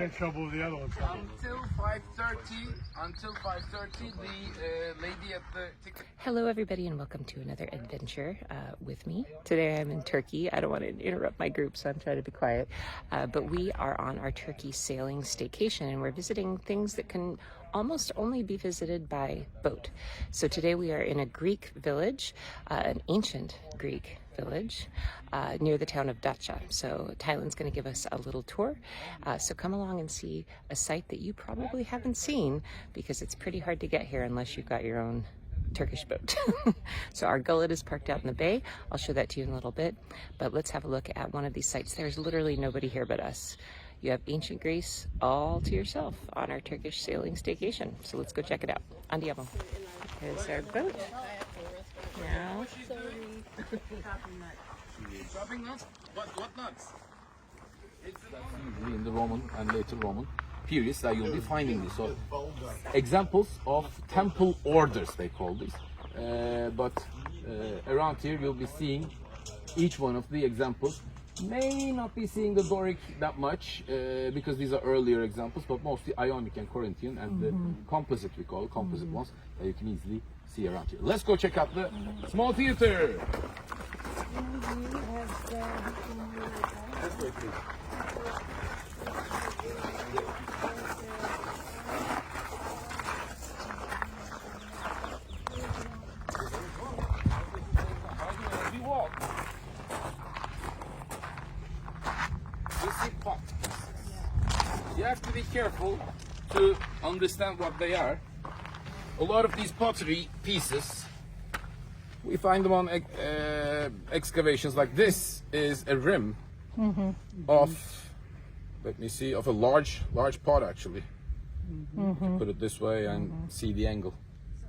get in trouble with the other ones. Until 5:30, the lady at the ticket. Hello everybody and welcome to another adventure with me. Today I'm in Turkey. I don't want to interrupt my group, so I'm trying to be quiet. But we are on our Turkish Sailing Staycation and we're visiting things that can almost only be visited by boat. So today we are in a Greek village, an ancient Greek village near the town of Dacia. So Taylan's going to give us a little tour. So come along and see a site that you probably haven't seen because it's pretty hard to get here unless you've got your own Turkish boat. So our Gulet is parked out in the bay. I'll show that to you in a little bit. But let's have a look at one of these sites. There's literally nobody here but us. You have ancient Greece all to yourself on our Turkish Sailing Staycation. So let's go check it out. Andiamo. Here's our boat. Now. Shopping nuts? What nuts? Usually in the Roman and later Roman periods that you'll be finding this. So examples of temple orders, they call this. But around here you'll be seeing each one of the examples. May not be seeing the Doric that much because these are earlier examples, but mostly Ionic and Corinthian and the composite, we call composite ones that you can easily see around here. Let's go check out the small theater. Let's go, please. We walk. You see pots. You have to be careful to understand what they are. A lot of these pottery pieces, we find them on excavations like this. Is a rim of, let me see, of a large pot actually. You can put it this way and see the angle.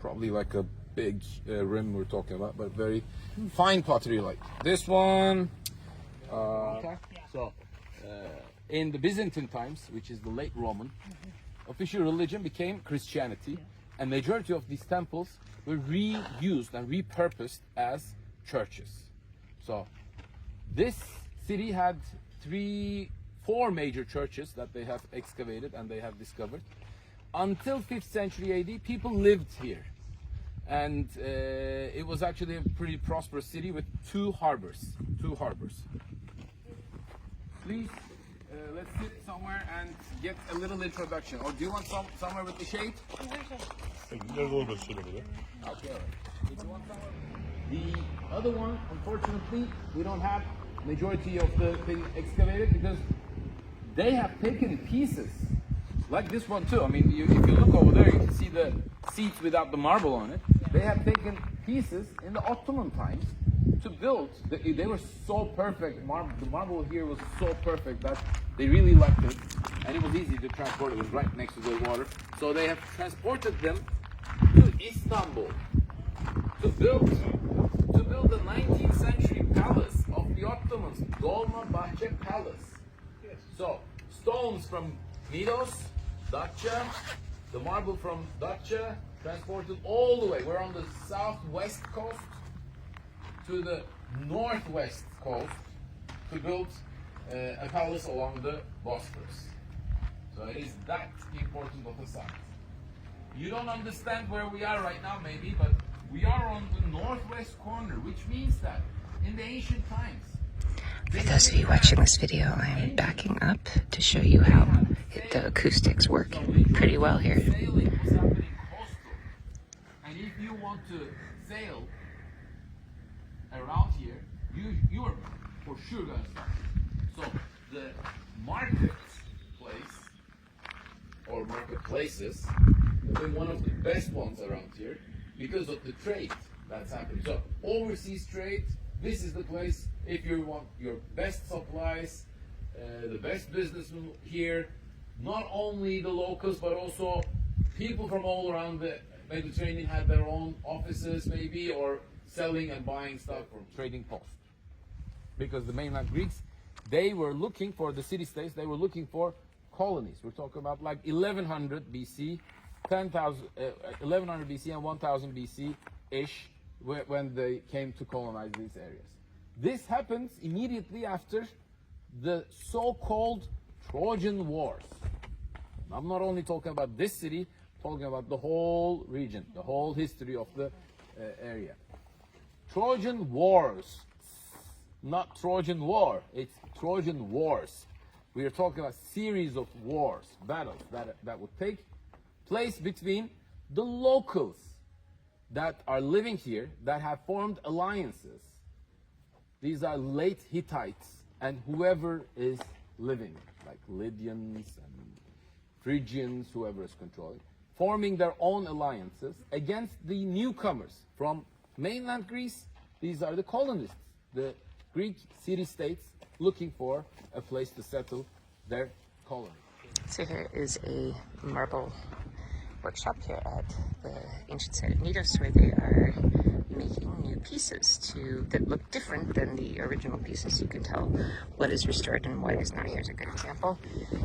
Probably like a big rim we're talking about, but very fine pottery like this one. So in the Byzantine times, which is the late Roman, official religion became Christianity, and majority of these temples were reused and repurposed as churches. So this city had 4 major churches that they have excavated and they have discovered. Until 5th century AD, people lived here, and it was actually a pretty prosperous city with 2 harbors. Please, let's sit somewhere and get a little introduction. Or do you want somewhere with the shade? There's a little bit of shit over there. Okay, all right. If you want somewhere. The other one, unfortunately, we don't have majority of the thing excavated because they have taken pieces like this one too. I mean, if you look over there, you can see the seats without the marble on it. They have taken pieces in the Ottoman times to build. They were so perfect. The marble here was so perfect that they really liked it, and it was easy to transport. It was right next to the water, so they have transported them to Istanbul to build the 19th century palace of the Ottomans, Dolmabahce Palace. So stones from Knidos, Dacia, the marble from Dacia, transported all the way. We're on the southwest coast to the northwest coast to build a palace along the Bosphorus. So it is that important of a site. You don't understand where we are right now maybe, but we are on the northwest corner, which means that in the ancient times... For those of you watching this video, I'm backing up to show you how the acoustics work pretty well here. Sailing was happening coastal. And if you want to sail around here, you are for sure going to stop. So the marketplace or marketplaces have been one of the best ones around here because of the trade that's happening. So overseas trade, this is the place if you want your best supplies, the best businessmen here, not only the locals but also people from all around the Mediterranean had their own offices maybe, or selling and buying stuff from trading posts. Because the mainland Greeks, they were looking for the city-states, they were looking for colonies. We're talking about like 1100 BC, 1100 BC and 1000 BC-ish when they came to colonize these areas. This happens immediately after the so-called Trojan Wars. I'm not only talking about this city, talking about the whole region, the whole history of the area. Trojan Wars, not Trojan War, it's Trojan Wars. We are talking about series of wars, battles that would take place between the locals that are living here, that have formed alliances. These are late Hittites and whoever is living, like Lydians and Phrygians, whoever is controlling, forming their own alliances against the newcomers from mainland Greece. These are the colonists, the Greek city-states looking for a place to settle their colony. So here is a marble workshop here at the ancient site of Knidos, where they are making new pieces that look different than the original pieces. You can tell what is restored and what is not. Here's a good example.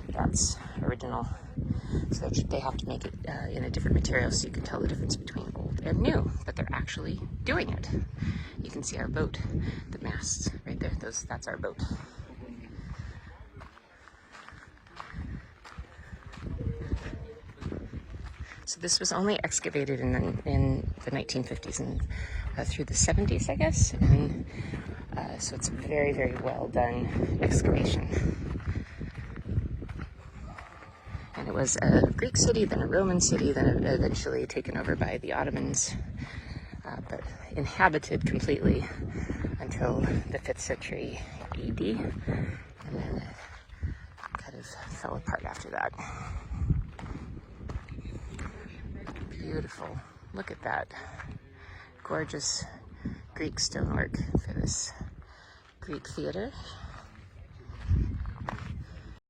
That's original. So they have to make it in a different material so you can tell the difference between old and new, but they're actually doing it. You can see our boat, the masts right there. That's our boat. So this was only excavated in the 1950s and through the 70s, I guess. And so it's a very, very well done excavation. And it was a Greek city, then a Roman city, then eventually taken over by the Ottomans, but inhabited completely until the 5th century AD. And then it kind of fell apart after that. Beautiful. Look at that. Gorgeous Greek stonework for this Greek theater.